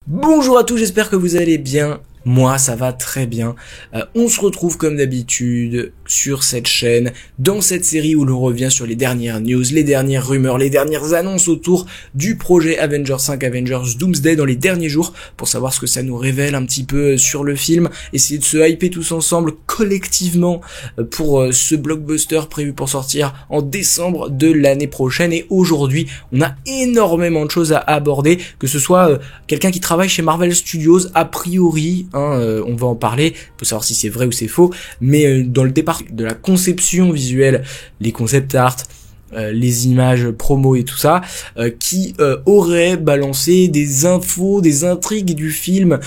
Bonjour à tous, j'espère que vous allez bien. Moi, ça va très bien. On se retrouve comme d'habitude sur cette chaîne, dans cette série où l'on revient sur les dernières news, les dernières rumeurs, les dernières annonces autour du projet Avengers 5, Avengers Doomsday dans les derniers jours, pour savoir ce que ça nous révèle un petit peu sur le film, essayer de se hyper tous ensemble, collectivement, pour ce blockbuster prévu pour sortir en décembre de l'année prochaine. Et aujourd'hui, on a énormément de choses à aborder, que ce soit quelqu'un qui travaille chez Marvel Studios, a priori, on va en parler, pour savoir si c'est vrai ou c'est faux, mais dans le départ de la conception visuelle, les concept art, les images promo et tout ça, qui aurait balancé des infos, des intrigues du film.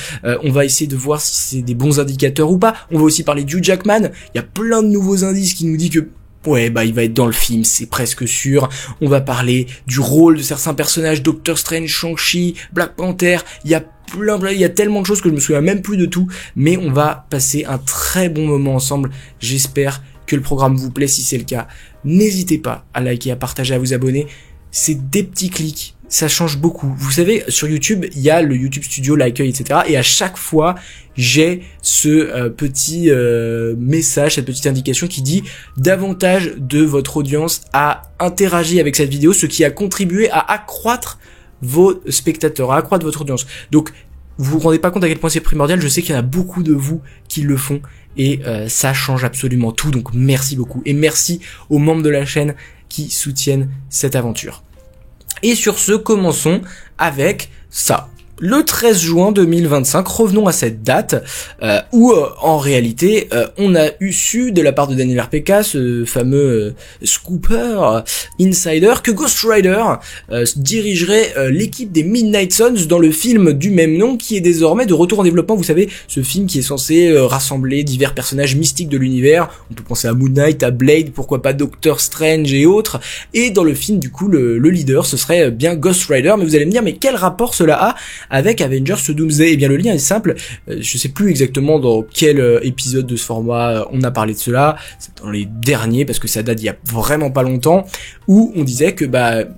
On va essayer de voir si c'est des bons indicateurs ou pas. On va aussi parler de Hugh Jackman. Il y a plein de nouveaux indices qui nous disent que ouais, il va être dans le film, c'est presque sûr. On va parler du rôle de certains personnages, Doctor Strange, Shang-Chi, Black Panther. Il y a tellement de choses que je me souviens même plus de tout. Mais on va passer un très bon moment ensemble. J'espère que le programme vous plaît. Si c'est le cas, n'hésitez pas à liker, à partager, à vous abonner. C'est des petits clics, ça change beaucoup. Vous savez, sur YouTube, il y a le YouTube Studio, l'accueil, etc. Et à chaque fois, j'ai ce petit message, cette petite indication qui dit davantage de votre audience a interagi avec cette vidéo, ce qui a contribué à accroître vos spectateurs, à accroître votre audience. Donc, vous vous rendez pas compte à quel point c'est primordial. Je sais qu'il y en a beaucoup de vous qui le font et ça change absolument tout. Donc, merci beaucoup et merci aux membres de la chaîne qui soutiennent cette aventure. Et sur ce, commençons avec ça. Le 13 juin 2025, revenons à cette date où en réalité on a su de la part de Daniel RPK, ce fameux scooper insider, que Ghost Rider dirigerait l'équipe des Midnight Suns dans le film du même nom qui est désormais de retour en développement. Vous savez, ce film qui est censé rassembler divers personnages mystiques de l'univers. On peut penser à Moon Knight, à Blade, pourquoi pas Doctor Strange et autres. Et dans le film, du coup, le leader, ce serait bien Ghost Rider. Mais vous allez me dire, mais quel rapport cela a avec Avengers Doomsday? Eh bien, le lien est simple. Je sais plus exactement dans quel épisode de ce format on a parlé de cela. C'est dans les derniers, parce que ça date d'il y a vraiment pas longtemps, où on disait que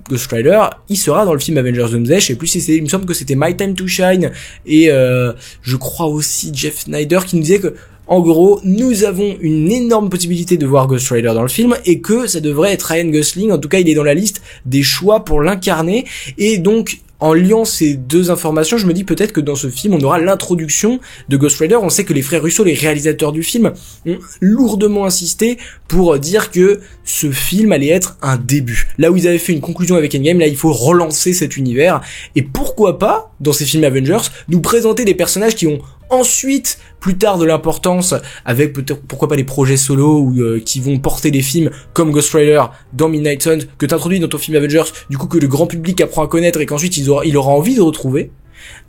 Ghost Rider, il sera dans le film Avengers Doomsday. Je sais plus si il me semble que c'était My Time to Shine et je crois aussi Jeff Snyder qui nous disait que en gros, nous avons une énorme possibilité de voir Ghost Rider dans le film et que ça devrait être Ryan Gosling. En tout cas, il est dans la liste des choix pour l'incarner. Et donc, en liant ces deux informations, je me dis peut-être que dans ce film, on aura l'introduction de Ghost Rider. On sait que les frères Russo, les réalisateurs du film, ont lourdement insisté pour dire que ce film allait être un début. Là où ils avaient fait une conclusion avec Endgame, là, il faut relancer cet univers. Et pourquoi pas, dans ces films Avengers, nous présenter des personnages qui ont ensuite, plus tard, de l'importance avec peut-être, pourquoi pas, les projets solo ou qui vont porter les films comme Ghost Rider dans Midnight Suns que t'introduis dans ton film Avengers, du coup que le grand public apprend à connaître et qu'ensuite il aura envie de retrouver.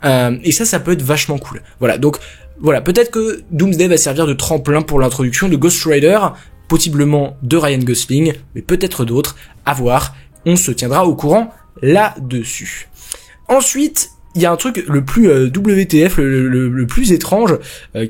Et ça peut être vachement cool. Voilà, donc voilà, peut-être que Doomsday va servir de tremplin pour l'introduction de Ghost Rider, possiblement de Ryan Gosling, mais peut-être d'autres, à voir. On se tiendra au courant là-dessus. Ensuite, il y a un truc le plus WTF, le plus étrange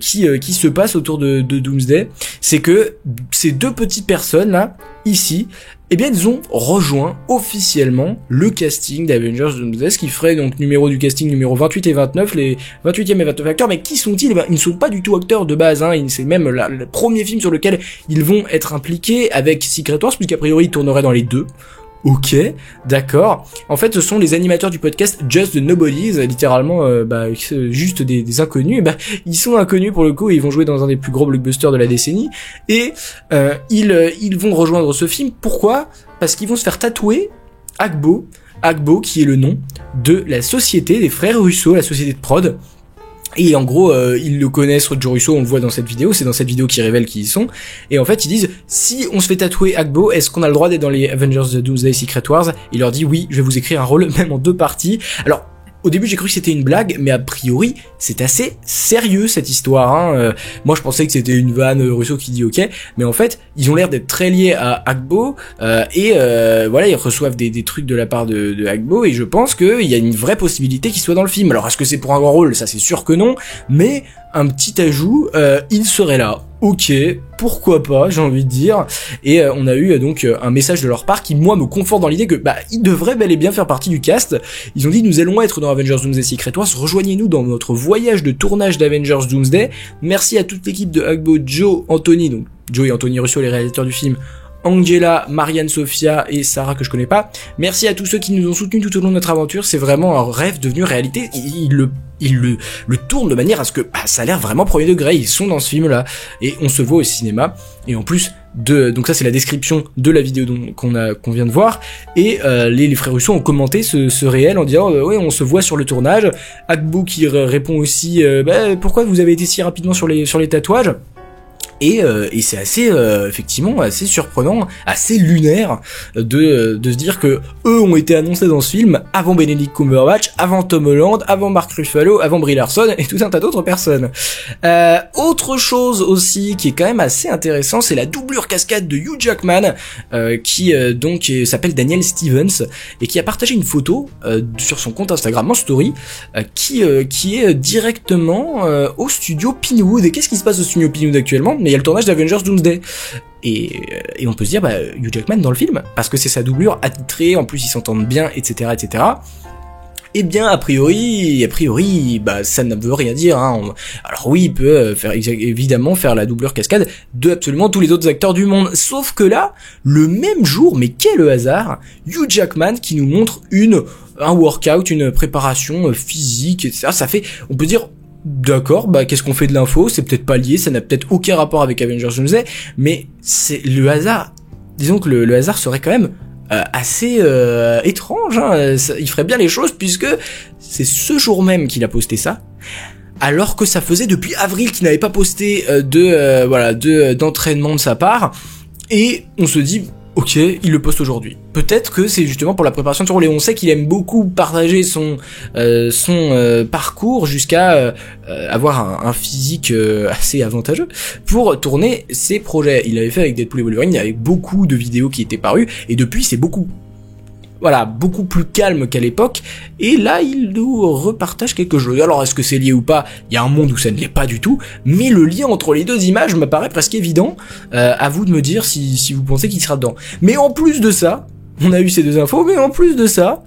qui se passe autour de Doomsday, c'est que ces deux petites personnes là, ici, eh bien ils ont rejoint officiellement le casting d'Avengers Doomsday, ce qui ferait donc numéro du casting numéro 28 et 29, les 28e et 29 acteurs. Mais qui sont-ils? Ils ne sont pas du tout acteurs de base, c'est même le premier film sur lequel ils vont être impliqués avec Secret Wars, puisqu'a priori ils tourneraient dans les deux. Ok, d'accord. En fait, ce sont les animateurs du podcast Just the Nobodies, littéralement, juste des inconnus. Ils sont inconnus pour le coup, et ils vont jouer dans un des plus gros blockbusters de la décennie. Et ils vont rejoindre ce film. Pourquoi? Parce qu'ils vont se faire tatouer Agbo, qui est le nom de la société des frères Russo, la société de prod. Et en gros, ils le connaissent, Joe Russo, on le voit dans cette vidéo, c'est dans cette vidéo qu'ils révèlent qui ils sont. Et en fait, ils disent, si on se fait tatouer Agbo, est-ce qu'on a le droit d'être dans les Avengers Doomsday Secret Wars? Il leur dit, oui, je vais vous écrire un rôle, même en 2 parties. Alors, au début, j'ai cru que c'était une blague, mais a priori, c'est assez sérieux, cette histoire, Moi, je pensais que c'était une vanne Russo qui dit ok, mais en fait, ils ont l'air d'être très liés à Agbo, voilà, ils reçoivent des trucs de la part de Agbo, et je pense qu'il y a une vraie possibilité qu'il soit dans le film. Alors, est-ce que c'est pour un grand rôle? Ça, c'est sûr que non, mais un petit ajout, il serait là. ok, pourquoi pas, j'ai envie de dire. Et on a eu donc un message de leur part qui, moi, me conforte dans l'idée que ils devraient bel et bien faire partie du cast. Ils ont dit: nous allons être dans Avengers Doomsday Secret Wars, rejoignez-nous dans notre voyage de tournage d'Avengers Doomsday. Merci à toute l'équipe de Agbo, Joe, Anthony, donc Joe et Anthony Russo, les réalisateurs du film, Angela, Marianne, Sophia et Sarah que je connais pas. Merci à tous ceux qui nous ont soutenus tout au long de notre aventure. C'est vraiment un rêve devenu réalité. Ils le tournent de manière à ce que ça a l'air vraiment premier degré. Ils sont dans ce film là et on se voit au cinéma. Et en plus donc ça c'est la description de la vidéo qu'on vient de voir. Et les frères Russo ont commenté ce réel en disant ouais, on se voit sur le tournage. Agbo qui répond aussi pourquoi vous avez été si rapidement sur les tatouages. Et c'est assez effectivement assez surprenant, assez lunaire de se dire que eux ont été annoncés dans ce film avant Benedict Cumberbatch, avant Tom Holland, avant Mark Ruffalo, avant Brie Larson et tout un tas d'autres personnes. Autre chose aussi qui est quand même assez intéressant, c'est la doublure cascade de Hugh Jackman qui donc s'appelle Daniel Stevens et qui a partagé une photo sur son compte Instagram en story qui est directement au studio Pinewood. Et qu'est-ce qui se passe au studio Pinewood actuellement? Il y a le tournage d'Avengers Doomsday. Et on peut se dire, Hugh Jackman dans le film, parce que c'est sa doublure attitrée, en plus ils s'entendent bien, etc., etc. Eh bien, a priori, ça ne veut rien dire, hein. Alors oui, il peut évidemment faire la doublure cascade de absolument tous les autres acteurs du monde. Sauf que là, le même jour, mais quel hasard, Hugh Jackman qui nous montre un workout, une préparation physique, etc. Ça fait, on peut dire, d'accord, qu'est-ce qu'on fait de l'info? C'est peut-être pas lié, ça n'a peut-être aucun rapport avec Avengers Doomsday, mais c'est le hasard. Disons que le hasard serait quand même assez étrange, hein. Il ferait bien les choses puisque c'est ce jour même qu'il a posté ça, alors que ça faisait depuis avril qu'il n'avait pas posté d'entraînement de sa part, et on se dit ok, il le poste aujourd'hui. Peut-être que c'est justement pour la préparation de son rôle, et on sait qu'il aime beaucoup partager son parcours jusqu'à avoir un physique assez avantageux pour tourner ses projets. Il l'avait fait avec Deadpool et Wolverine, il y avait beaucoup de vidéos qui étaient parues, et depuis c'est beaucoup plus calme qu'à l'époque, et là il nous repartage quelque chose. Alors est-ce que c'est lié ou pas? Il y a un monde où ça ne l'est pas du tout, mais le lien entre les deux images me paraît presque évident. À vous de me dire si vous pensez qu'il sera dedans. Mais en plus de ça, on a eu ces deux infos, mais en plus de ça,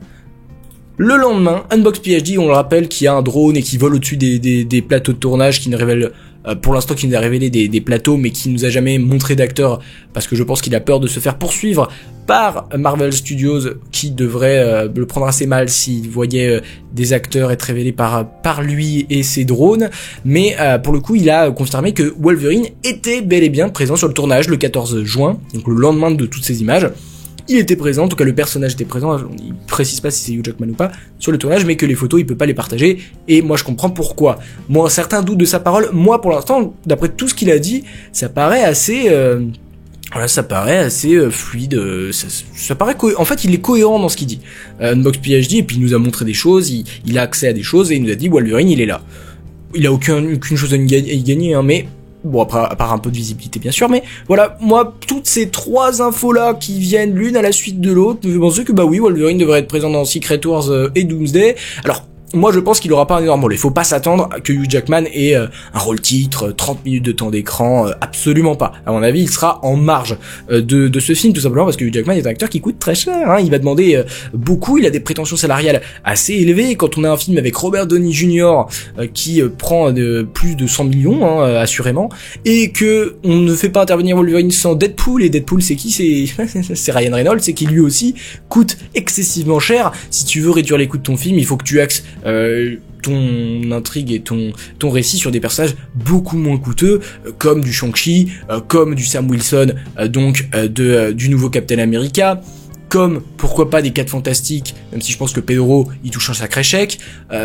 le lendemain, Unbox PhD, on le rappelle, qui a un drone et qui vole au-dessus des plateaux de tournage, qui ne révèle pour l'instant qui nous a révélé des plateaux, mais qui nous a jamais montré d'acteurs, parce que je pense qu'il a peur de se faire poursuivre par Marvel Studios, qui devrait le prendre assez mal s'il voyait des acteurs être révélés par lui et ses drones. Mais pour le coup, il a confirmé que Wolverine était bel et bien présent sur le tournage le 14 juin, donc le lendemain de toutes ces images. Il était présent, en tout cas le personnage était présent, il précise pas si c'est Hugh Jackman ou pas sur le tournage, mais que les photos il peut pas les partager, et moi je comprends pourquoi. Moi, un certain doute de sa parole, moi pour l'instant, d'après tout ce qu'il a dit, ça paraît assez fluide, ça paraît en fait il est cohérent dans ce qu'il dit. Unbox PhD, et puis il nous a montré des choses, il a accès à des choses, et il nous a dit Wolverine il est là. Il a aucune chose à y gagner, hein, mais bon, après, à part un peu de visibilité, bien sûr, mais voilà, moi, toutes ces trois infos-là qui viennent l'une à la suite de l'autre me font penser que, oui, Wolverine devrait être présent dans Secret Wars et Doomsday. Alors, moi, je pense qu'il aura pas un énorme rôle. Il faut pas s'attendre à que Hugh Jackman ait un rôle titre, 30 minutes de temps d'écran, absolument pas. À mon avis, il sera en marge de ce film, tout simplement parce que Hugh Jackman est un acteur qui coûte très cher, hein. Il va demander beaucoup, il a des prétentions salariales assez élevées. Quand on a un film avec Robert Downey Jr. Qui prend plus de 100 millions, hein, assurément, et que on ne fait pas intervenir Wolverine sans Deadpool, et Deadpool c'est qui? C'est Ryan Reynolds, c'est qui lui aussi coûte excessivement cher. Si tu veux réduire les coûts de ton film, il faut que tu axes ton intrigue et ton récit sur des personnages beaucoup moins coûteux, comme du Shang-Chi, comme du Sam Wilson, du nouveau Captain America, comme pourquoi pas des 4 Fantastiques, même si je pense que Pedro il touche un sacré chèque,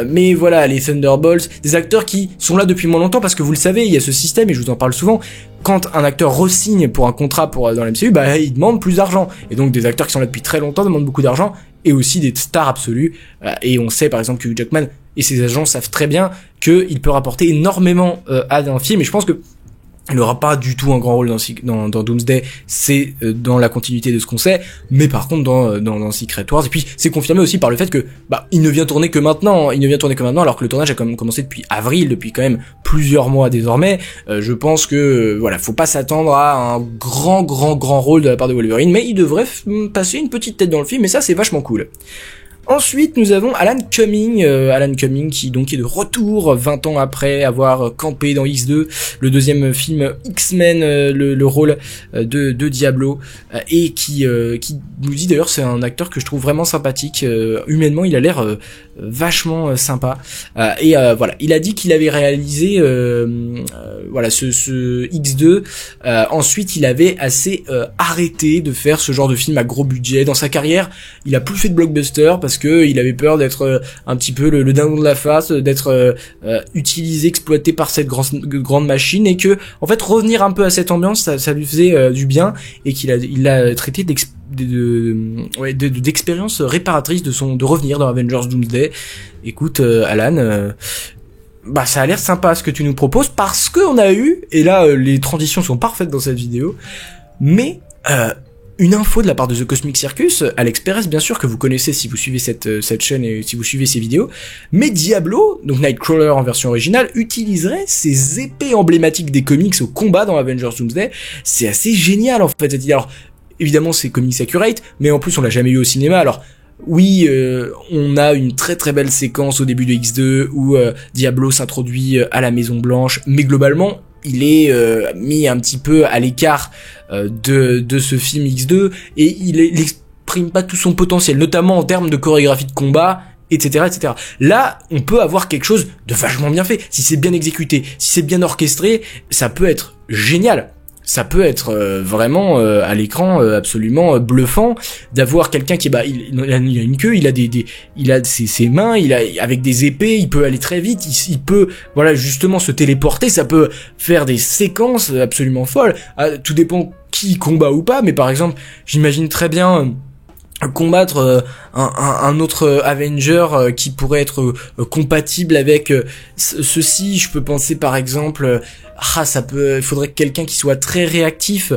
mais voilà, les Thunderbolts, des acteurs qui sont là depuis moins longtemps, parce que vous le savez, il y a ce système, et je vous en parle souvent, quand un acteur re-signe pour un contrat dans la MCU, il demande plus d'argent, et donc des acteurs qui sont là depuis très longtemps demandent beaucoup d'argent, et aussi des stars absolues, et on sait par exemple que Hugh Jackman et ses agents savent très bien qu'il peut rapporter énormément à un film, et je pense que il n'aura pas du tout un grand rôle dans Doomsday, c'est dans la continuité de ce qu'on sait, mais par contre dans Secret Wars, et puis c'est confirmé aussi par le fait que il ne vient tourner que maintenant, alors que le tournage a quand même commencé depuis avril, depuis quand même plusieurs mois désormais. Je pense que voilà, faut pas s'attendre à un grand rôle de la part de Wolverine, mais il devrait passer une petite tête dans le film, et ça c'est vachement cool. Ensuite, nous avons Alan Cumming qui donc est de retour 20 ans après avoir campé dans X2, le deuxième film X-Men, le rôle de Diablo, et qui nous dit d'ailleurs, c'est un acteur que je trouve vraiment sympathique, humainement il a l'air vachement sympa, et voilà, il a dit qu'il avait réalisé voilà ce X2, ensuite il avait assez arrêté de faire ce genre de film à gros budget dans sa carrière. Il a plus fait de blockbuster parce que il avait peur d'être un petit peu le dindon de la farce, d'être utilisé, exploité par cette grande machine, et que en fait revenir un peu à cette ambiance, ça lui faisait du bien, et il l'a traité d'expérience réparatrice de revenir dans Avengers Doomsday. Écoute, Alan, ça a l'air sympa ce que tu nous proposes, parce que on a eu, et là les transitions sont parfaites dans cette vidéo, mais une info de la part de The Cosmic Circus, Alex Perez bien sûr, que vous connaissez si vous suivez cette chaîne et si vous suivez ces vidéos, mais Diablo, donc Nightcrawler en version originale, utiliserait ses épées emblématiques des comics au combat dans Avengers Doomsday. C'est assez génial en fait. Alors évidemment c'est comics accurate, mais en plus on l'a jamais eu au cinéma. Alors oui, on a une très belle séquence au début de X2 où Diablo s'introduit à la Maison Blanche, mais globalement il est mis un petit peu à l'écart de ce film X2, et il exprime pas tout son potentiel, notamment en termes de chorégraphie de combat, etc. Là, on peut avoir quelque chose de vachement bien fait. Si c'est bien exécuté, si c'est bien orchestré, ça peut être génial. Ça peut être vraiment à l'écran absolument bluffant d'avoir quelqu'un qui il a une queue, il a ses mains, avec des épées, il peut aller très vite, il peut voilà justement se téléporter, ça peut faire des séquences absolument folles. Tout dépend qui combat ou pas, mais par exemple, j'imagine très bien combattre un autre Avenger qui pourrait être compatible avec ceci. Je peux penser par exemple, il faudrait quelqu'un qui soit très réactif.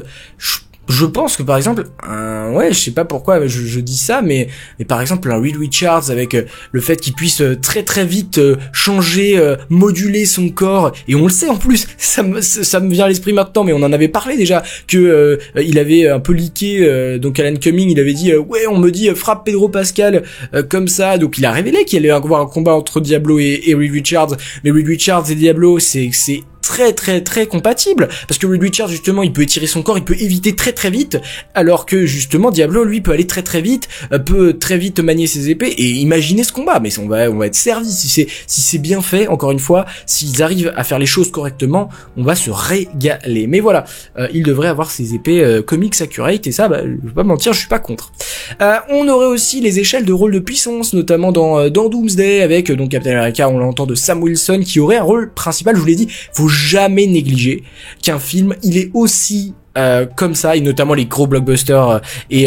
Je pense que par exemple, je sais pas pourquoi je dis ça, mais par exemple un Reed Richards, avec le fait qu'il puisse très vite changer, moduler son corps, et on le sait en plus, ça me vient à l'esprit maintenant, mais on en avait parlé déjà, que il avait un peu leaké, donc Alan Cumming, il avait dit on me dit frappe Pedro Pascal comme ça, donc il a révélé qu'il allait y avoir un combat entre Diablo et Reed Richards, mais Reed Richards et Diablo c'est très compatible, parce que Reed Richards justement il peut étirer son corps, il peut éviter très vite, alors que justement Diablo lui peut aller très vite, peut très vite manier ses épées, et imaginer ce combat, mais on va être servi si c'est bien fait. Encore une fois, s'ils arrivent à faire les choses correctement, on va se régaler. Mais voilà, il devrait avoir ses épées comics accurate, et ça je vais pas mentir, je suis pas contre. On aurait aussi les échelles de rôle de puissance, notamment dans Doomsday, avec donc Captain America, on l'entend, de Sam Wilson, qui aurait un rôle principal. Je vous l'ai dit, faut jamais négliger qu'un film, il est aussi comme ça, et notamment les gros blockbusters et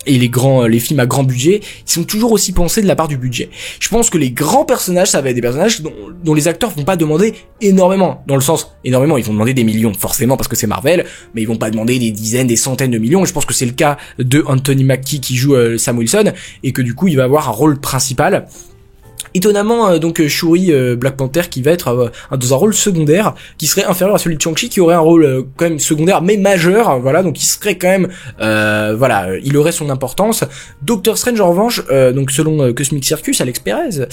les films à grand budget, ils sont toujours aussi pensés de la part du budget. Je pense que les grands personnages, ça va être des personnages dont les acteurs vont pas demander énormément, dans le sens énormément, ils vont demander des millions forcément parce que c'est Marvel, mais ils vont pas demander des dizaines, des centaines de millions. Et je pense que c'est le cas de Anthony Mackie qui joue Sam Wilson, et que du coup il va avoir un rôle principal. Étonnamment, donc Shuri, Black Panther, qui va être dans un rôle secondaire, qui serait inférieur à celui de Shang-Chi, qui aurait un rôle quand même secondaire mais majeur, voilà, donc il serait quand même il aurait son importance. Doctor Strange en revanche, donc selon Cosmic Circus, Alex Perez,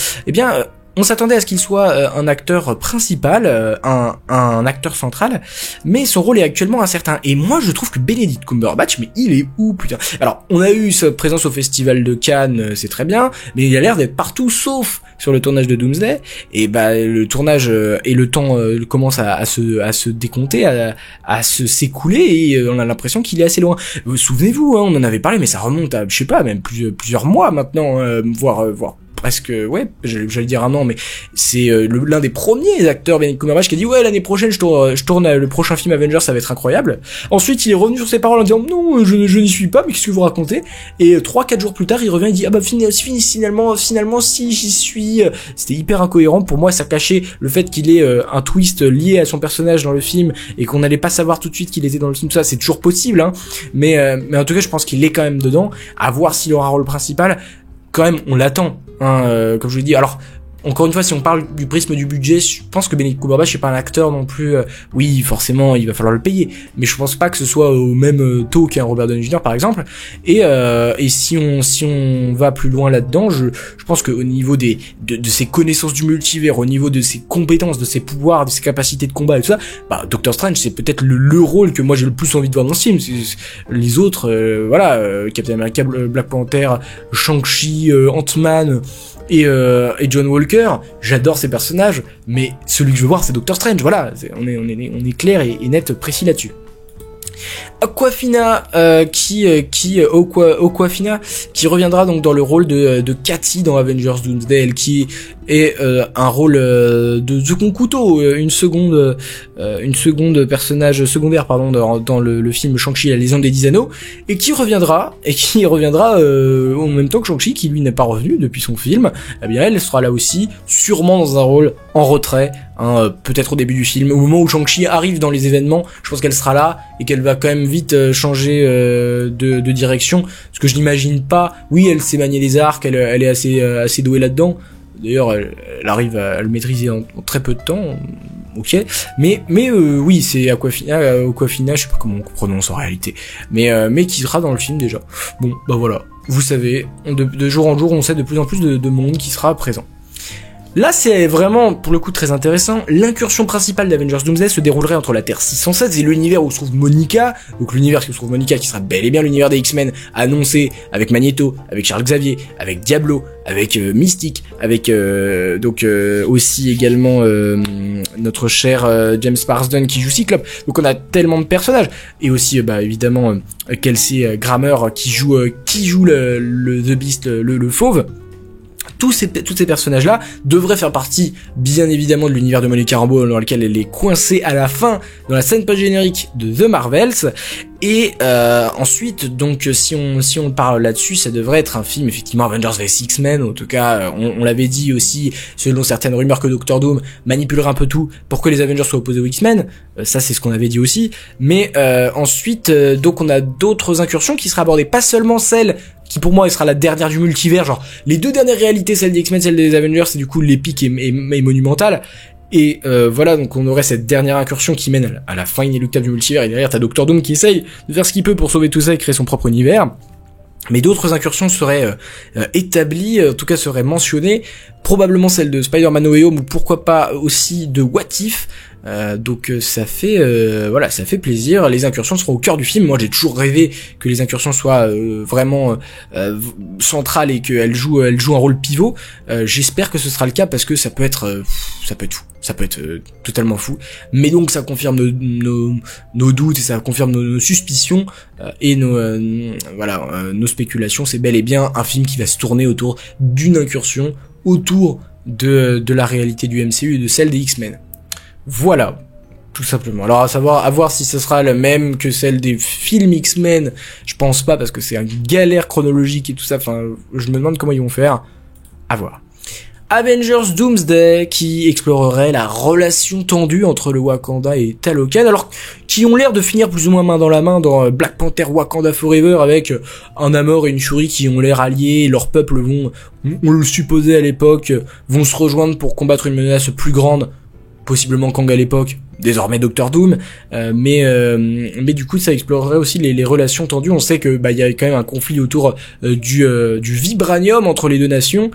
on s'attendait à ce qu'il soit un acteur principal, un acteur central, mais son rôle est actuellement incertain. Et moi, je trouve que Benedict Cumberbatch, mais il est où, putain? Alors, on a eu sa présence au Festival de Cannes, c'est très bien, mais il a l'air d'être partout, sauf sur le tournage de Doomsday. Et le tournage et le temps commence à se décompter, à s'écouler, et on a l'impression qu'il est assez loin. Souvenez-vous, on en avait parlé, mais ça remonte à, je sais pas, même plusieurs mois maintenant, voire presque, ouais, j'allais dire un an, mais c'est l'un des premiers acteurs, Benedict Cumberbatch, qui a dit ouais, l'année prochaine je tourne le prochain film Avengers, ça va être incroyable. Ensuite il est revenu sur ses paroles en disant non, je n'y suis pas, mais qu'est-ce que vous racontez? Et 3-4 jours plus tard il revient, il dit ah bah finalement si j'y suis. C'était hyper incohérent. Pour moi ça cachait le fait qu'il ait un twist lié à son personnage dans le film et qu'on n'allait pas savoir tout de suite qu'il était dans le film. Tout ça c'est toujours possible, hein, mais en tout cas je pense qu'il est quand même dedans. À voir s'il aura un rôle principal. Quand même on l'attend, hein, comme je vous l'ai dit. Alors encore une fois, si on parle du prisme du budget, je pense que Benedict Cumberbatch c'est pas un acteur non plus. Oui, forcément, il va falloir le payer, mais je pense pas que ce soit au même taux qu'un Robert Downey Jr. par exemple. Et si on va plus loin là-dedans, je pense que au niveau de ses connaissances du multivers, au niveau de ses compétences, de ses pouvoirs, de ses capacités de combat et tout ça, bah Doctor Strange c'est peut-être le rôle que moi j'ai le plus envie de voir dans ce film. Les autres, Captain America, Black Panther, Shang-Chi, Ant-Man. Et John Walker, j'adore ces personnages, mais celui que je veux voir c'est Doctor Strange, voilà, on est clair et net précis là-dessus. Awkwafina Awkwafina qui reviendra donc dans le rôle de Cathy dans Avengers Doomsday, elle qui est un rôle de second couteau, une seconde personnage secondaire dans le film Shang-Chi la légende des 10 anneaux, et qui reviendra en même temps que Shang-Chi qui lui n'est pas revenu depuis son film. Eh bien elle sera là aussi, sûrement dans un rôle en retrait, hein, peut-être au début du film, au moment où Shang-Chi arrive dans les événements, je pense qu'elle sera là et qu'elle va quand même vite changer de direction, parce que je n'imagine pas. Oui, elle sait manier les arcs, elle est assez douée là-dedans. D'ailleurs, elle arrive à le maîtriser en très peu de temps. Ok, mais oui, c'est Awkwafina, je sais pas comment on prononce en réalité, mais qui sera dans le film déjà. Bon, bah voilà, vous savez, de jour en jour, on sait de plus en plus de monde qui sera présent. Là, c'est vraiment, pour le coup, très intéressant. L'incursion principale d'Avengers Doomsday se déroulerait entre la Terre 616 et l'univers où se trouve Monica. Donc l'univers où se trouve Monica, qui sera bel et bien l'univers des X-Men, annoncé avec Magneto, avec Charles Xavier, avec Diablo, avec Mystique, avec aussi également notre cher James Marsden qui joue Cyclope. Donc on a tellement de personnages. Et aussi, évidemment, Kelsey Grammer qui joue le The Beast, le fauve. Tous ces personnages-là devraient faire partie, bien évidemment, de l'univers de Monica Rambeau, dans lequel elle est coincée à la fin, dans la scène post-générique de The Marvels. Et ensuite, donc, si on parle là-dessus, ça devrait être un film, effectivement, Avengers vs X-Men. En tout cas, on l'avait dit aussi, selon certaines rumeurs, que Doctor Doom manipulerait un peu tout pour que les Avengers soient opposés aux X-Men. Ça, c'est ce qu'on avait dit aussi. Mais ensuite, donc, on a d'autres incursions qui seraient abordées, pas seulement celles qui pour moi elle sera la dernière du multivers, genre les deux dernières réalités, celle des X-Men, celle des Avengers, c'est du coup l'épique et monumentale. Et voilà, donc on aurait cette dernière incursion qui mène à la fin inéluctable du multivers, et derrière t'as Doctor Doom qui essaye de faire ce qu'il peut pour sauver tout ça et créer son propre univers. Mais d'autres incursions seraient établies, en tout cas seraient mentionnées, probablement celle de Spider-Man No Way Home, ou pourquoi pas aussi de What If. Donc ça fait plaisir. Les incursions seront au cœur du film. Moi j'ai toujours rêvé que les incursions soient vraiment centrales et qu'elles jouent un rôle pivot. J'espère que ce sera le cas, parce que ça peut être fou. Ça peut être totalement fou. Mais donc ça confirme nos doutes et ça confirme nos suspicions et nos spéculations. C'est bel et bien un film qui va se tourner autour d'une incursion, autour de la réalité du MCU et de celle des X-Men. Voilà, tout simplement. Alors à voir si ce sera le même que celle des films X-Men, je pense pas, parce que c'est une galère chronologique et tout ça, enfin, je me demande comment ils vont faire. À voir. Avengers Doomsday, qui explorerait la relation tendue entre le Wakanda et Talokan, alors qui ont l'air de finir plus ou moins main dans la main dans Black Panther Wakanda Forever, avec un Namor et une Shuri qui ont l'air alliés, leurs peuples on le supposait à l'époque, vont se rejoindre pour combattre une menace plus grande, possiblement Kang à l'époque, désormais Doctor Doom, mais du coup ça explorerait aussi les relations tendues. On sait que il y a quand même un conflit autour du vibranium entre les deux nations.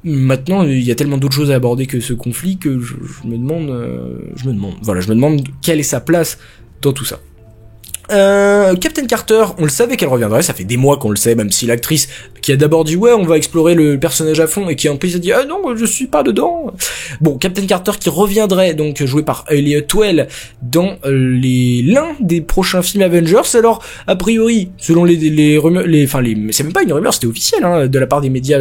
Maintenant il y a tellement d'autres choses à aborder que ce conflit que je me demande quelle est sa place dans tout ça. Captain Carter, on le savait qu'elle reviendrait, ça fait des mois qu'on le sait, même si l'actrice qui a d'abord dit ouais on va explorer le personnage à fond et qui en plus a dit ah non je suis pas dedans. Bon, Captain Carter qui reviendrait donc joué par Elliot Well dans l'un des prochains films Avengers. Alors a priori selon les rumeurs, c'est même pas une rumeur, c'était officiel hein, de la part des médias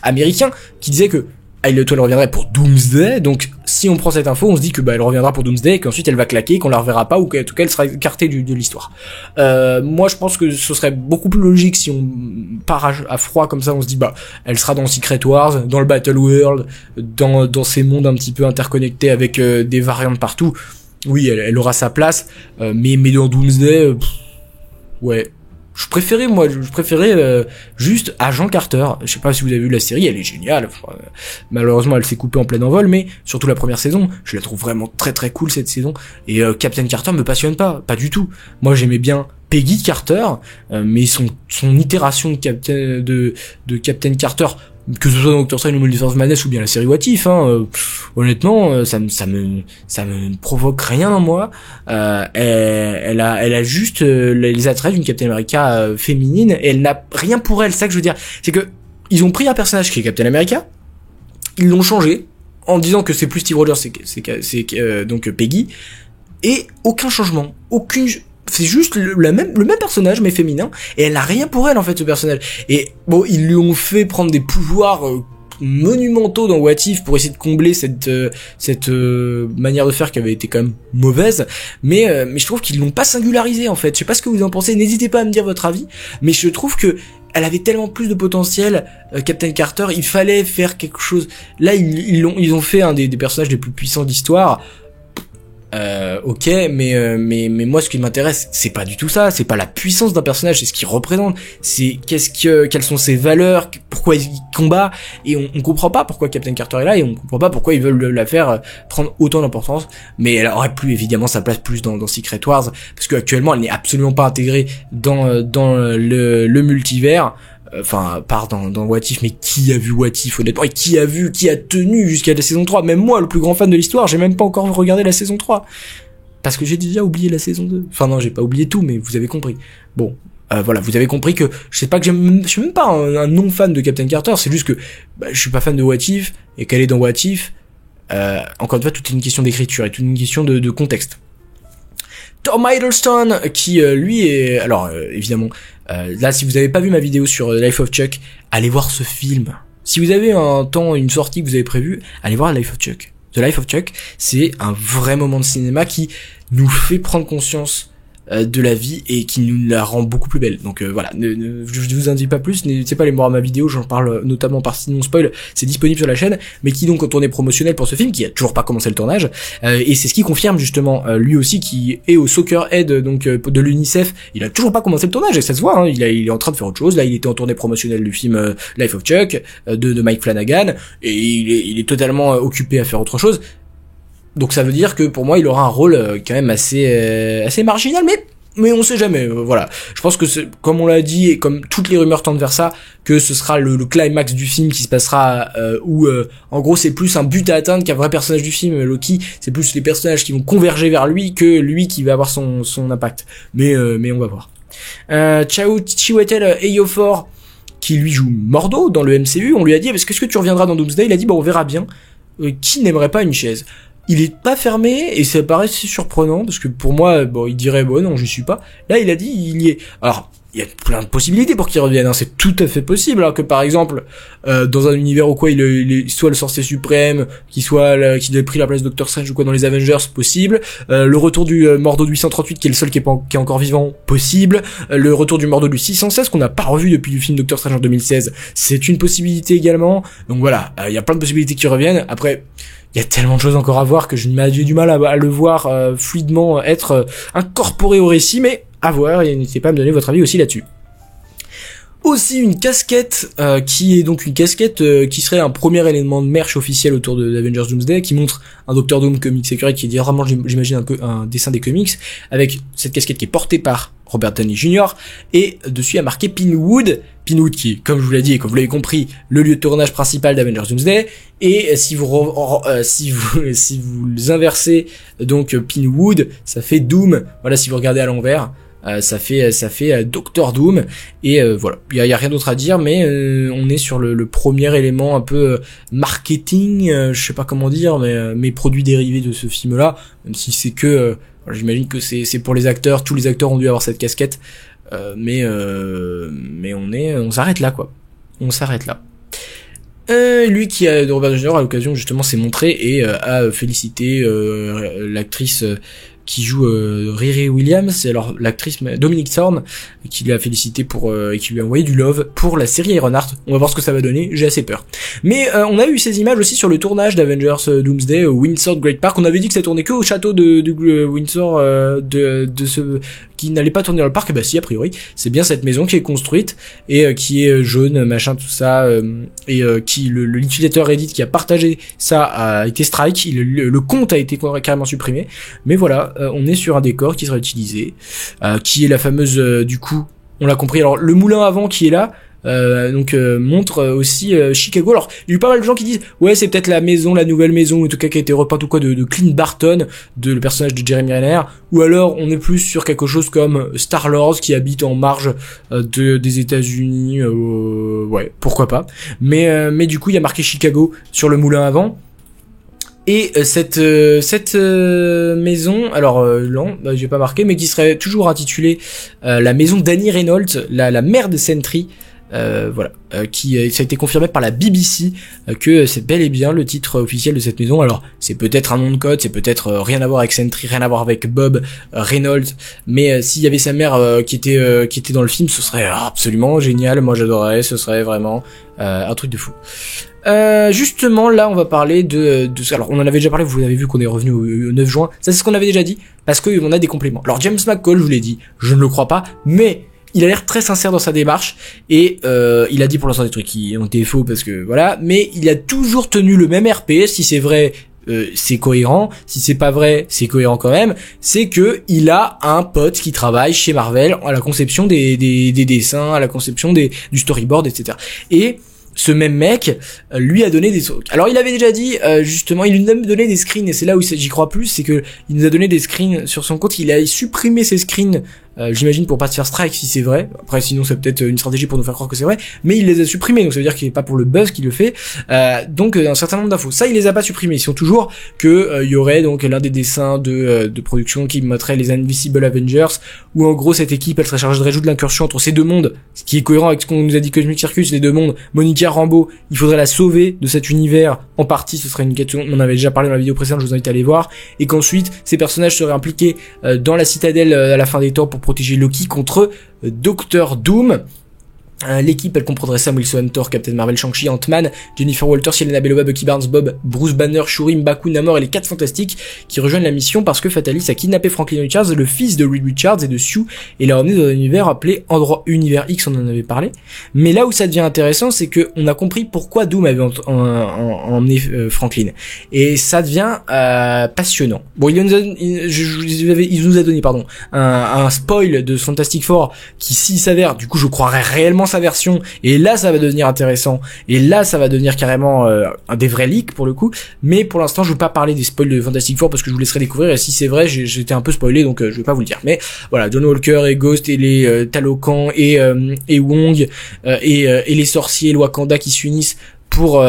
américains qui disaient que Elliot Well reviendrait pour Doomsday, donc si on prend cette info, on se dit que elle reviendra pour Doomsday et qu'ensuite elle va claquer, qu'on la reverra pas ou qu'en tout cas elle sera écartée de l'histoire. Moi je pense que ce serait beaucoup plus logique si on part à froid comme ça, on se dit elle sera dans Secret Wars, dans le Battle World, dans ces mondes un petit peu interconnectés avec des variantes partout. Oui, elle aura sa place, mais dans Doomsday, ouais. Je préférais juste Agent Carter. Je sais pas si vous avez vu la série, elle est géniale. Malheureusement, elle s'est coupée en plein envol, mais surtout la première saison, je la trouve vraiment très très cool cette saison. Et Captain Carter me passionne pas du tout. Moi, j'aimais bien Peggy Carter, mais son itération de Captain Carter, que ce soit dans Doctor Strange ou Multiverse of Madness ou bien la série What If, honnêtement, ça me provoque rien en moi. Elle a juste les attraits d'une Captain America féminine et elle n'a rien pour elle. C'est ça que je veux dire, c'est que ils ont pris un personnage qui est Captain America, ils l'ont changé en disant que c'est plus Steve Rogers, c'est donc Peggy, et aucun changement, c'est juste le même personnage mais féminin et elle a rien pour elle en fait ce personnage. Et bon, ils lui ont fait prendre des pouvoirs monumentaux dans What If pour essayer de combler cette manière de faire qui avait été quand même mauvaise, mais je trouve qu'ils l'ont pas singularisé en fait. Je sais pas ce que vous en pensez, n'hésitez pas à me dire votre avis, mais je trouve que elle avait tellement plus de potentiel, Captain Carter, il fallait faire quelque chose. Là ils ont fait un des personnages les plus puissants d'histoire. Ok, mais moi ce qui m'intéresse, c'est pas du tout ça, c'est pas la puissance d'un personnage, c'est ce qu'il représente, c'est quelles sont ses valeurs, pourquoi il combat, et on comprend pas pourquoi Captain Carter est là, et on comprend pas pourquoi ils veulent la faire prendre autant d'importance, mais elle aurait plus évidemment sa place plus dans Secret Wars, parce qu'actuellement elle n'est absolument pas intégrée dans le multivers. Part dans What If, mais qui a vu What If honnêtement, et qui a tenu jusqu'à la saison 3, même moi le plus grand fan de l'histoire, j'ai même pas encore regardé la saison 3 parce que j'ai déjà oublié la saison 2. Enfin non, j'ai pas oublié tout, mais vous avez compris. Bon, voilà, vous avez compris que je sais pas que je suis même pas un non fan de Captain Carter, c'est juste que je suis pas fan de What If et qu'elle est dans What If. Encore une fois, tout est une question d'écriture et toute une question de contexte. Tom Hiddleston qui lui est évidemment là si vous avez pas vu ma vidéo sur Life of Chuck, allez voir ce film. Si vous avez une sortie que vous avez prévue, allez voir Life of Chuck. The Life of Chuck, c'est un vrai moment de cinéma qui nous fait prendre conscience de la vie et qui nous la rend beaucoup plus belle. Donc voilà, je vous en dis pas plus, n'hésitez pas à aller voir ma vidéo, j'en parle notamment par Sinon Spoil, c'est disponible sur la chaîne, mais qui donc en tournée promotionnelle pour ce film, qui a toujours pas commencé le tournage, et c'est ce qui confirme justement lui aussi qui est au Soccer Aid donc de l'UNICEF, il a toujours pas commencé le tournage et ça se voit, hein, il est en train de faire autre chose. Là il était en tournée promotionnelle du film Life of Chuck de Mike Flanagan et il est totalement occupé à faire autre chose. Donc ça veut dire que pour moi il aura un rôle quand même assez marginal, mais on sait jamais. Voilà, je pense que c'est, comme on l'a dit et comme toutes les rumeurs tendent vers ça, que ce sera le climax du film qui se passera où en gros c'est plus un but à atteindre qu'un vrai personnage du film. Loki, c'est plus les personnages qui vont converger vers lui que lui qui va avoir son impact. Mais on va voir. Chiwetel Ejiofor qui lui joue Mordo dans le MCU, on lui a dit est-ce que tu reviendras dans Doomsday, il a dit on verra bien. Qui n'aimerait pas une chaise? Il est pas fermé et ça paraît surprenant parce que pour moi il dirait non j'y suis pas. Là il a dit il y est. Alors il y a plein de possibilités pour qu'il revienne, hein. C'est tout à fait possible, alors que par exemple dans un univers où quoi il est soit le sorcier suprême, qu'il ait pris la place de Doctor Strange ou quoi dans les Avengers, possible. Le retour du Mordo de 838 qui est le seul qui est encore vivant, possible. Le retour du Mordo du 616 qu'on n'a pas revu depuis le film Doctor Strange en 2016, c'est une possibilité également. Donc voilà, il y a plein de possibilités qui reviennent. Après il y a tellement de choses encore à voir que j'ai du mal à le voir fluidement être incorporé au récit, mais à voir, et n'hésitez pas à me donner votre avis aussi là-dessus. Aussi une casquette qui est donc une casquette qui serait un premier élément de merch officiel autour de Avengers Doomsday, qui montre un Doctor Doom comics écrit qui est vraiment j'imagine un dessin des comics, avec cette casquette qui est portée par Robert Downey Jr. et dessus il y a marqué Pinewood qui est, comme je vous l'ai dit et comme vous l'avez compris, le lieu de tournage principal d'Avengers Doomsday. Et si vous inversez donc Pinewood, ça fait Doom. Voilà, si vous regardez à l'envers, ça fait Doctor Doom. Et voilà, il y a rien d'autre à dire, mais on est sur le premier élément un peu marketing, je sais pas comment dire, mais produits dérivés de ce film-là, même si c'est que j'imagine que c'est pour les acteurs, tous les acteurs ont dû avoir cette casquette. Mais on s'arrête là, quoi. On s'arrête là. Lui qui a Robert Downey Jr. à l'occasion justement s'est montré et a félicité l'actrice qui joue Riri Williams, c'est alors l'actrice Dominique Thorne qui l'a félicité pour et qui lui a envoyé du love pour la série Ironheart. On va voir ce que ça va donner, j'ai assez peur. Mais on a eu ces images aussi sur le tournage d'Avengers Doomsday au Windsor Great Park. On avait dit que ça tournait que au château de Windsor de ce qui n'allait pas tourner dans le parc. Et bah si, a priori, c'est bien cette maison qui est construite et qui est jaune, machin, tout ça, et qui l'utilisateur Reddit qui a partagé ça a été strike. Le compte a été carrément supprimé. Mais voilà, on est sur un décor qui sera utilisé, qui est la fameuse du coup, on l'a compris. Alors le moulin à vent qui est là. Montre aussi Chicago. Alors il y a eu pas mal de gens qui disent ouais c'est peut-être la nouvelle maison en tout cas qui a été repeinte ou quoi de Clint Barton, le personnage de Jeremy Renner, ou alors on est plus sur quelque chose comme Star-Lord qui habite en marge des États-Unis, ouais pourquoi pas, mais du coup il y a marqué Chicago sur le moulin à vent. Et cette maison, alors non, j'ai pas marqué, mais qui serait toujours intitulée la maison d'Annie Reynolds, la mère de Sentry. Voilà, qui ça a été confirmé par la BBC que c'est bel et bien le titre officiel de cette maison. Alors c'est peut-être un nom de code, c'est peut-être rien à voir avec Sentry, rien à voir avec Bob Reynolds, mais s'il y avait sa mère qui était dans le film, ce serait absolument génial. Moi j'adorerais, ce serait vraiment un truc de fou. Justement là on va parler de alors on en avait déjà parlé, vous avez vu qu'on est revenu au 9 juin, ça c'est ce qu'on avait déjà dit parce que on a des compléments. Alors James McCall, je vous l'ai dit, je ne le crois pas, mais il a l'air très sincère dans sa démarche et il a dit pour l'instant des trucs qui ont été faux parce que voilà, mais il a toujours tenu le même RP. Si c'est vrai, c'est cohérent. Si c'est pas vrai, c'est cohérent quand même. C'est que il a un pote qui travaille chez Marvel à la conception des dessins, à la conception du storyboard, etc. Et ce même mec lui a donné des trucs. Alors il avait déjà dit justement, il nous a donné des screens et c'est là où j'y crois plus, c'est que il nous a donné des screens sur son compte. Il a supprimé ces screens. J'imagine pour pas se faire strike si c'est vrai. Après sinon c'est peut-être une stratégie pour nous faire croire que c'est vrai. Mais il les a supprimés, donc ça veut dire qu'il est pas pour le buzz qu'il le fait. Donc un certain nombre d'infos. Ça il les a pas supprimés. Ils sont toujours que il y aurait donc l'un des dessins de production qui montrait les Invisible Avengers, où en gros cette équipe elle serait chargée de résoudre l'incursion entre ces deux mondes, ce qui est cohérent avec ce qu'on nous a dit Cosmic Circus, les deux mondes. Monica Rambeau, il faudrait la sauver de cet univers. En partie ce serait une question, on en avait déjà parlé dans la vidéo précédente, je vous invite à aller voir. Et qu'ensuite ces personnages seraient impliqués dans la citadelle à la fin des temps pour protéger Loki contre Doctor Doom. L'équipe elle comprendrait Sam Wilson, Thor, Captain Marvel, Shang-Chi, Ant-Man, Jennifer Walters, Yelena Belova, Bucky Barnes, Bob, Bruce Banner, Shuri, M'Baku, Namor et les 4 Fantastiques qui rejoignent la mission parce que Fatalis a kidnappé Franklin Richards, le fils de Reed Richards et de Sue, et l'a emmené dans un univers appelé Univers X, on en avait parlé. Mais là où ça devient intéressant, c'est que on a compris pourquoi Doom avait emmené Franklin. Et ça devient passionnant. Bon, il nous a donné un spoil de Fantastic Four qui s'il s'avère, du coup je croirais réellement sa version, et là ça va devenir intéressant, et là ça va devenir carrément un des vrais leaks pour le coup. Mais pour l'instant je veux pas parler des spoils de Fantastic Four parce que je vous laisserai découvrir, et si c'est vrai j'étais un peu spoilé donc je vais pas vous le dire. Mais voilà, John Walker et Ghost et les Talocan et Wong et les sorciers, le Wakanda qui s'unissent pour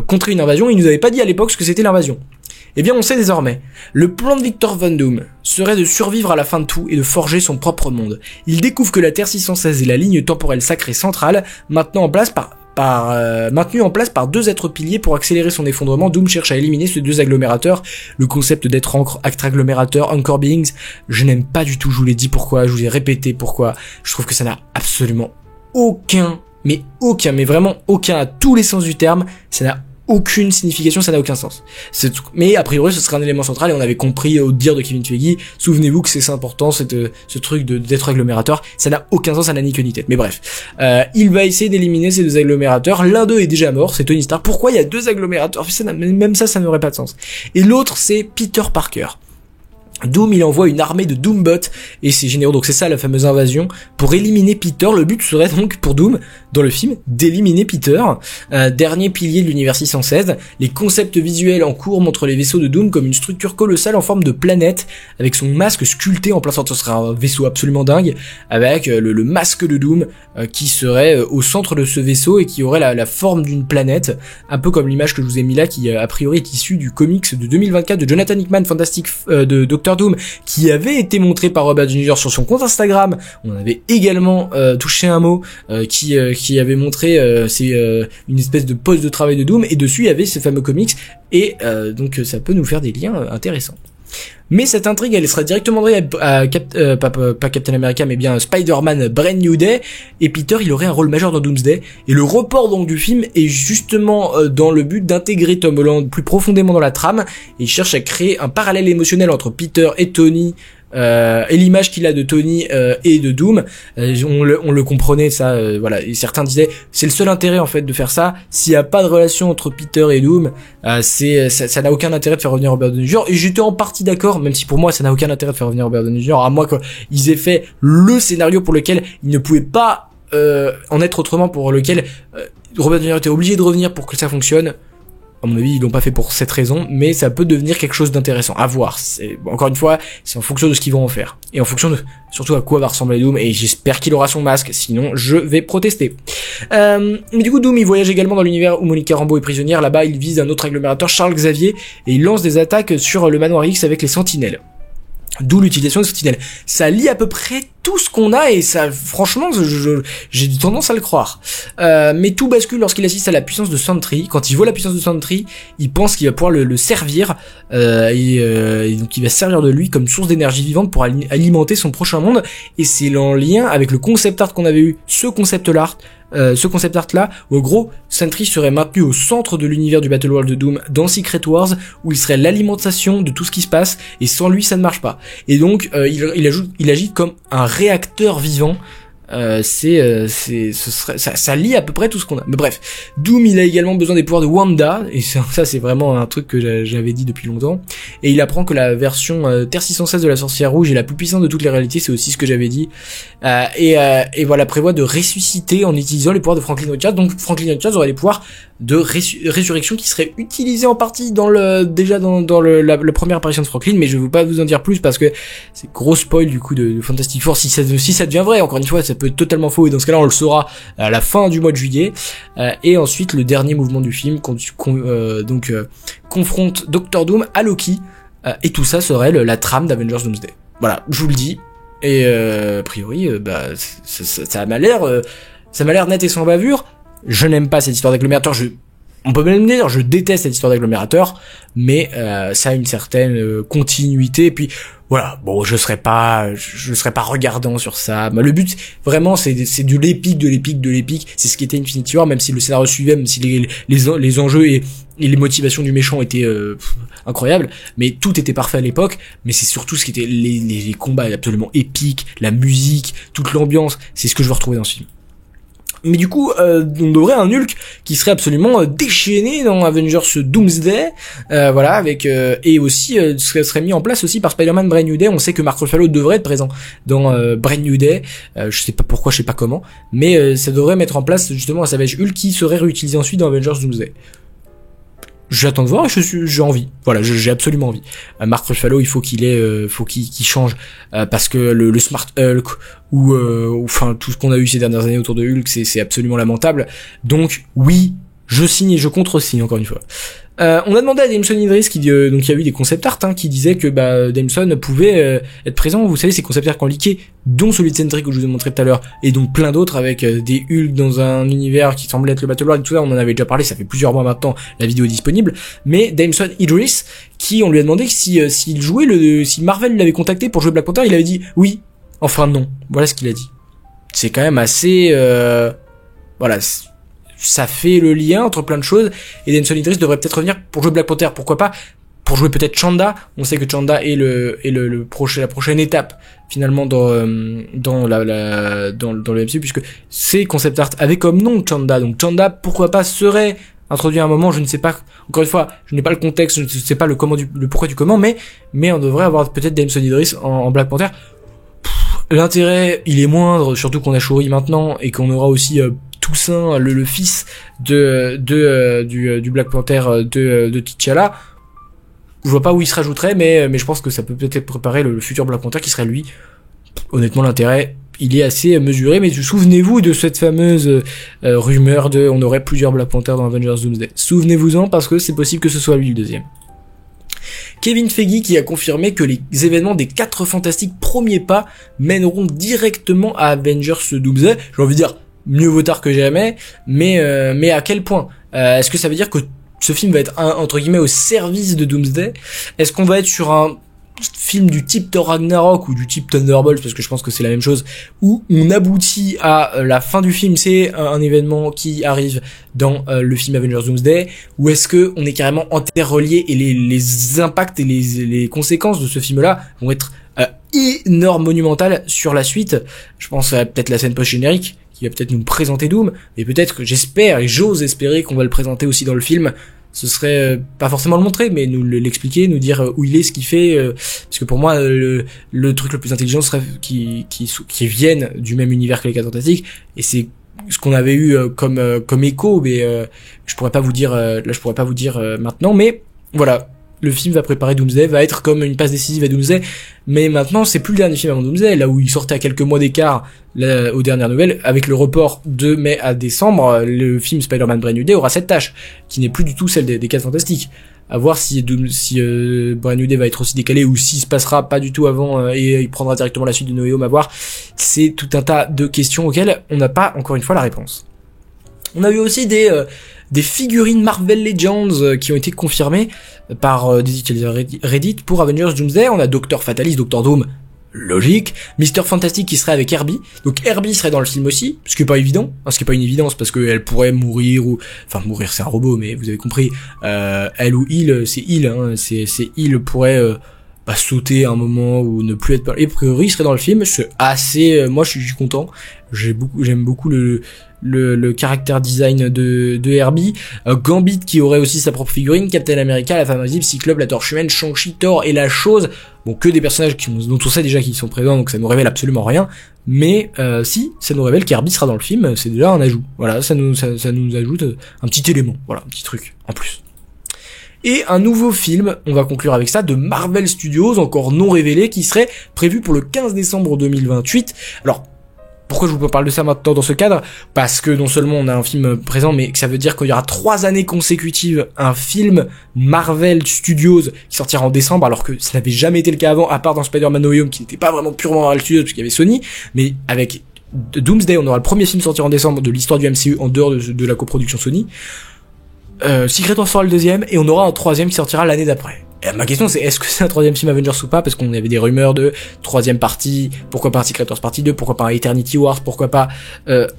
contrer une invasion. Ils nous avaient pas dit à l'époque ce que c'était l'invasion. Eh bien, on sait désormais. Le plan de Victor Von Doom serait de survivre à la fin de tout et de forger son propre monde. Il découvre que la Terre 616 est la ligne temporelle sacrée centrale, maintenue en place par deux êtres piliers pour accélérer son effondrement. Doom cherche à éliminer ces deux agglomérateurs. Le concept d'être agglomérateur, Anchor Beings, je n'aime pas du tout, je vous l'ai dit pourquoi, je vous ai répété pourquoi. Je trouve que ça n'a absolument aucun, mais vraiment aucun à tous les sens du terme, ça n'a aucune signification, ça n'a aucun sens. Mais a priori ce serait un élément central et on avait compris au dire de Kevin Feige, souvenez-vous que c'est important ce truc d'être agglomérateur, ça n'a aucun sens, ça n'a ni queue ni tête. Mais bref, il va essayer d'éliminer ces deux agglomérateurs, l'un d'eux est déjà mort, c'est Tony Stark. Pourquoi il y a deux agglomérateurs? Même ça n'aurait pas de sens. Et l'autre c'est Peter Parker. Doom, il envoie une armée de Doombots et ses généraux, donc c'est ça la fameuse invasion, pour éliminer Peter. Le but serait donc pour Doom, dans le film, d'éliminer Peter. Dernier pilier de l'univers 616, les concepts visuels en cours montrent les vaisseaux de Doom comme une structure colossale en forme de planète, avec son masque sculpté en plein centre. Ce sera un vaisseau absolument dingue, avec le masque de Doom qui serait au centre de ce vaisseau et qui aurait la forme d'une planète, un peu comme l'image que je vous ai mis là, qui a priori est issue du comics de 2024 de Jonathan Hickman, Fantastic de Dr. Doom, qui avait été montré par Robert Jr. sur son compte Instagram. On avait également touché un mot qui avait montré une espèce de poste de travail de Doom, et dessus il y avait ce fameux comics, et donc ça peut nous faire des liens intéressants. Mais cette intrigue, elle sera directement reliée à pas Captain America, mais bien Spider-Man Brand New Day, et Peter, il aurait un rôle majeur dans Doomsday, et le report donc du film est justement dans le but d'intégrer Tom Holland plus profondément dans la trame, et il cherche à créer un parallèle émotionnel entre Peter et Tony, et l'image qu'il a de Tony et de Doom. On le comprenait ça, voilà, et certains disaient c'est le seul intérêt en fait de faire ça, s'il y a pas de relation entre Peter et Doom, ça n'a aucun intérêt de faire revenir Robert Downey Jr. Et j'étais en partie d'accord, même si pour moi ça n'a aucun intérêt de faire revenir Robert Downey Jr. à moins qu'ils aient fait le scénario pour lequel ils ne pouvaient pas en être autrement, pour lequel Robert Downey Jr. était obligé de revenir pour que ça fonctionne. À mon avis, ils l'ont pas fait pour cette raison, mais ça peut devenir quelque chose d'intéressant à voir. Encore une fois, c'est en fonction de ce qu'ils vont en faire. Et en fonction de, surtout à quoi va ressembler Doom, et j'espère qu'il aura son masque, sinon je vais protester. Mais du coup, Doom, il voyage également dans l'univers où Monica Rambeau est prisonnière. Là-bas, il vise un autre agglomérateur, Charles Xavier, et il lance des attaques sur le manoir X avec les sentinelles. D'où l'utilisation de sentinelles. Ça lie à peu près tout ce qu'on a, et ça, franchement, j'ai tendance à le croire. Mais tout bascule lorsqu'il assiste à la puissance de Sentry. Quand il voit la puissance de Sentry, il pense qu'il va pouvoir le servir, et donc il va servir de lui comme source d'énergie vivante pour alimenter son prochain monde. Et c'est en lien avec le concept art qu'on avait eu, ce concept art là, où en gros Sentry serait maintenu au centre de l'univers du Battle World de Doom dans Secret Wars, où il serait l'alimentation de tout ce qui se passe, et sans lui ça ne marche pas. Et donc il agit comme un réacteur vivant. Ça lie à peu près tout ce qu'on a. Mais bref, Doom, il a également besoin des pouvoirs de Wanda, et ça c'est vraiment un truc que j'avais dit depuis longtemps. Et il apprend que la version Terre 616 de la Sorcière Rouge est la plus puissante de toutes les réalités, c'est aussi ce que j'avais dit. Et voilà, prévoit de ressusciter en utilisant les pouvoirs de Franklin Richards. Donc Franklin Richards aurait les pouvoirs de résurrection qui seraient utilisés en partie dans la première apparition de Franklin, mais je ne veux pas vous en dire plus parce que c'est gros spoil du coup de Fantastic Four si ça devient vrai. Encore une fois, ça peut être totalement faux, et dans ce cas-là on le saura à la fin du mois de juillet. Et ensuite le dernier mouvement du film confronte Dr. Doom à Loki, et tout ça serait la trame d'Avengers Doomsday. Voilà, je vous le dis. Et a priori ça m'a l'air net et sans bavure. Je n'aime pas cette histoire d'agglomérateur, on peut même dire, je déteste cette histoire d'agglomérateur, mais ça a une certaine continuité, et puis voilà, bon, je serais pas regardant sur ça. Mais le but, vraiment, c'est de l'épique, c'est ce qui était Infinity War, même si le scénario suivait, même si les enjeux et les motivations du méchant étaient incroyables, mais tout était parfait à l'époque. Mais c'est surtout ce qui était les combats absolument épiques, la musique, toute l'ambiance, c'est ce que je veux retrouver dans ce film. Mais du coup, on aurait un Hulk qui serait absolument déchaîné dans Avengers Doomsday, voilà, avec et aussi serait mis en place aussi par Spider-Man Brand New Day. On sait que Mark Ruffalo devrait être présent dans Brand New Day. Je sais pas pourquoi, je sais pas comment, mais ça devrait mettre en place justement un Savage Hulk qui serait réutilisé ensuite dans Avengers Doomsday. J'attends de voir, j'ai envie. Voilà, j'ai absolument envie. Mark Ruffalo, il faut qu'il change, parce que le Smart Hulk ou enfin tout ce qu'on a eu ces dernières années autour de Hulk, c'est absolument lamentable. Donc oui, je signe et je contre-signe encore une fois. On a demandé à Damson Idris, donc il y a eu des concept art, qui disaient que Damson pouvait être présent. Vous savez, ces concept art qu'on leaké, dont celui de Sentry que je vous ai montré tout à l'heure, et donc plein d'autres avec des Hulk dans un univers qui semblait être le Battle World et tout ça. On en avait déjà parlé, ça fait plusieurs mois maintenant, la vidéo est disponible. Mais Damson Idris, on lui a demandé s'il jouait si Marvel l'avait contacté pour jouer Black Panther, il avait dit oui, enfin non. Voilà ce qu'il a dit. C'est quand même assez voilà. Ça fait le lien entre plein de choses, et Damson Idris devrait peut-être revenir pour jouer Black Panther, pourquoi pas, pour jouer peut-être Chanda. On sait que Chanda est la prochaine étape finalement dans le MCU, puisque c'est concept art avec comme nom Chanda. Donc Chanda, pourquoi pas, serait introduit à un moment, je ne sais pas, encore une fois, je n'ai pas le contexte, je ne sais pas le pourquoi du comment, mais on devrait avoir peut-être Damson Idris en Black Panther. L'intérêt, il est moindre, surtout qu'on a Shuri maintenant, et qu'on aura aussi, Toussaint, le fils du Black Panther de T'Challa. Je vois pas où il se rajouterait, mais je pense que ça peut peut-être préparer le futur Black Panther qui serait lui. Honnêtement, l'intérêt, il est assez mesuré, mais souvenez-vous de cette fameuse rumeur de on aurait plusieurs Black Panther dans Avengers Doomsday. Souvenez-vous-en, parce que c'est possible que ce soit lui le deuxième. Kevin Feige qui a confirmé que les événements des 4 Fantastiques premiers pas mèneront directement à Avengers Doomsday. J'ai envie de dire, mieux vaut tard que jamais, mais à quel point est-ce que ça veut dire que ce film va être entre guillemets au service de Doomsday? Est-ce qu'on va être sur un film du type Thor Ragnarok ou du type Thunderbolt, parce que je pense que c'est la même chose, où on aboutit à la fin du film, c'est un événement qui arrive dans le film Avengers Doomsday, ou est-ce que on est carrément interrelié et les impacts et les conséquences de ce film-là vont être énormes, monumentales sur la suite. Je pense à peut-être la scène post-générique qui va peut-être nous présenter Doom, mais peut-être que j'espère et j'ose espérer qu'on va le présenter aussi dans le film. Ce serait pas forcément le montrer, mais nous l'expliquer, nous dire où il est, ce qu'il fait, parce que pour moi le truc le plus intelligent serait qui viennent du même univers que les 4 Fantastiques, et c'est ce qu'on avait eu comme écho, mais je pourrais pas vous dire maintenant, mais voilà. Le film va préparer Doomsday, va être comme une passe décisive à Doomsday, mais maintenant c'est plus le dernier film avant Doomsday, là où il sortait à quelques mois d'écart aux dernières nouvelles, avec le report de mai à décembre, le film Spider-Man Brand New Day aura cette tâche, qui n'est plus du tout celle des 4 Fantastiques. À voir si Brand New Day va être aussi décalé, ou s'il se passera pas du tout avant, et il prendra directement la suite de No Way Home, à voir. C'est tout un tas de questions auxquelles on n'a pas encore une fois la réponse. On a eu aussi des figurines Marvel Legends qui ont été confirmées par des utilisateurs Reddit pour Avengers Doomsday. On a Doctor Fatalis, Doctor Doom, logique. Mister Fantastic qui serait avec Herbie. Donc Herbie serait dans le film aussi, ce qui est pas évident, ce qui est pas une évidence, parce qu'elle pourrait mourir, ou enfin mourir c'est un robot, mais vous avez compris. Elle ou il, c'est il, hein, c'est il pourrait sauter à un moment ou ne plus être. Et a priori il serait dans le film. C'est assez, moi je suis content. J'aime beaucoup le caractère design de Herbie. Gambit qui aurait aussi sa propre figurine, Captain America, la femme invisible, Cyclope, la Torche humaine, Shang-Chi, Thor et la Chose. Bon, que des personnages dont on sait déjà qu'ils sont présents, donc ça nous révèle absolument rien. Mais si, ça nous révèle qu'Herbie sera dans le film, c'est déjà un ajout. Voilà, ça nous ajoute un petit élément, voilà, un petit truc en plus. Et un nouveau film, on va conclure avec ça, de Marvel Studios, encore non révélé, qui serait prévu pour le 15 décembre 2028. Alors, pourquoi je vous parle de ça maintenant dans ce cadre? Parce que non seulement on a un film présent, mais que ça veut dire qu'il y aura 3 années consécutives un film Marvel Studios qui sortira en décembre, alors que ça n'avait jamais été le cas avant, à part dans Spider-Man No Way Home, qui n'était pas vraiment purement Marvel Studios, puisqu'il y avait Sony. Mais avec Doomsday, on aura le premier film sortir en décembre de l'histoire du MCU en dehors de la coproduction Sony. Secret Wars sera le deuxième, et on aura un troisième qui sortira l'année d'après. Et ma question c'est, est-ce que c'est un troisième film Avengers ou pas? Parce qu'on avait des rumeurs de troisième partie, pourquoi pas un Secret Wars partie 2, pourquoi pas un Eternity Wars, pourquoi pas voilà,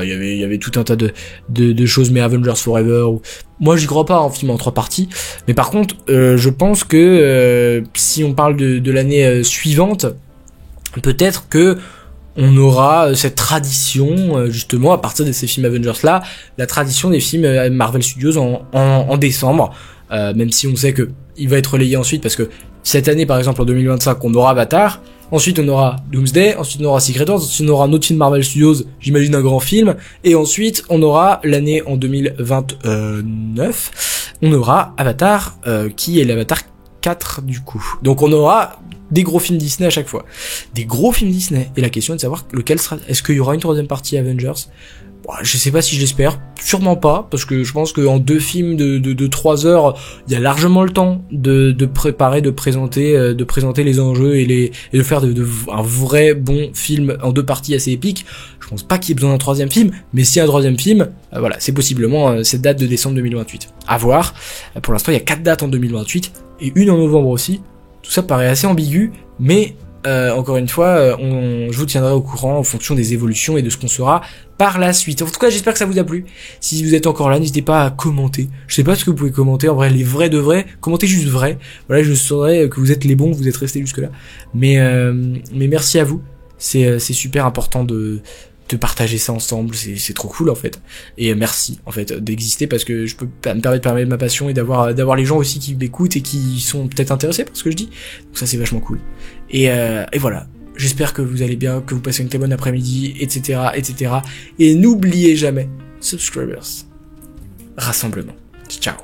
il y avait tout un tas de choses, mais Avengers Forever, moi j'y crois pas en film en 3 parties, mais par contre je pense que si on parle de l'année suivante, peut-être que on aura cette tradition, justement, à partir de ces films Avengers-là, la tradition des films Marvel Studios en décembre, même si on sait que il va être relayé ensuite, parce que cette année, par exemple, en 2025, on aura Avatar, ensuite on aura Doomsday, ensuite on aura Secret Wars, ensuite on aura un autre film Marvel Studios, j'imagine un grand film, et ensuite on aura l'année en 2029, on aura Avatar, qui est l'Avatar 4 du coup. Donc on aura des gros films Disney à chaque fois. Des gros films Disney. Et la question est de savoir lequel sera... Est-ce qu'il y aura une troisième partie Avengers? Bon, je sais pas si je l'espère. Sûrement pas, parce que je pense qu'en 2 films de 3 heures, il y a largement le temps de préparer, de présenter les enjeux et de faire un vrai bon film en 2 parties assez épique. Je pense pas qu'il y ait besoin d'un troisième film, mais s'il y a un troisième film, voilà, c'est possiblement cette date de décembre 2028. À voir. Pour l'instant, il y a 4 dates en 2028 et une en novembre aussi. Tout ça paraît assez ambigu, mais encore une fois, je vous tiendrai au courant en fonction des évolutions et de ce qu'on saura par la suite. En tout cas, j'espère que ça vous a plu. Si vous êtes encore là, n'hésitez pas à commenter. Je sais pas ce que vous pouvez commenter. En vrai, les vrais de vrais, commentez juste vrai. Voilà, je saurais que vous êtes les bons, que vous êtes restés jusque là. Mais merci à vous. C'est super important de partager ça ensemble, c'est trop cool en fait. Et merci en fait d'exister parce que je peux me permettre de parler de ma passion et d'avoir les gens aussi qui m'écoutent et qui sont peut-être intéressés par ce que je dis. Donc ça c'est vachement cool. Et voilà. J'espère que vous allez bien, que vous passez une très bonne après-midi, etc., etc. Et n'oubliez jamais, subscribers, rassemblement. Ciao.